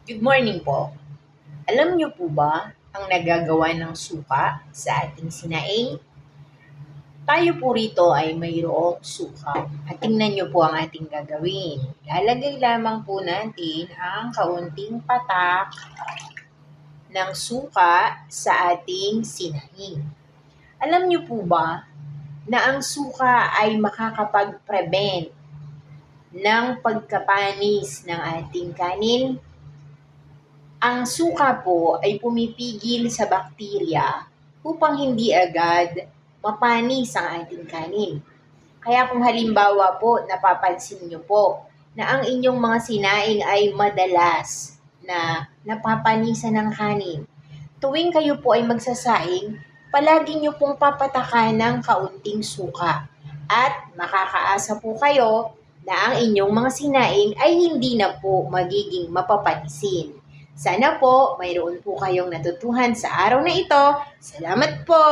Good morning po. Alam niyo po ba ang nagagawa ng suka sa ating sinaing? Tayo po rito ay mayroong suka. At tingnan niyo po ang ating gagawin. Lalagay lamang po natin ang kaunting patak ng suka sa ating sinaing. Alam niyo po ba na ang suka ay makakapag-prevent ng pagkapanis ng ating kanin? Ang suka po ay pumipigil sa bakterya upang hindi agad mapanis ang ating kanin. Kaya kung halimbawa po, napapansin nyo po na ang inyong mga sinaing ay madalas na napapanisan ng kanin, tuwing kayo po ay magsasaing, palagi nyo pong papatakan ng kaunting suka. At makakaasa po kayo na ang inyong mga sinaing ay hindi na po magiging mapapanisin. Sana po mayroon po kayong natutuhan sa araw na ito. Salamat po!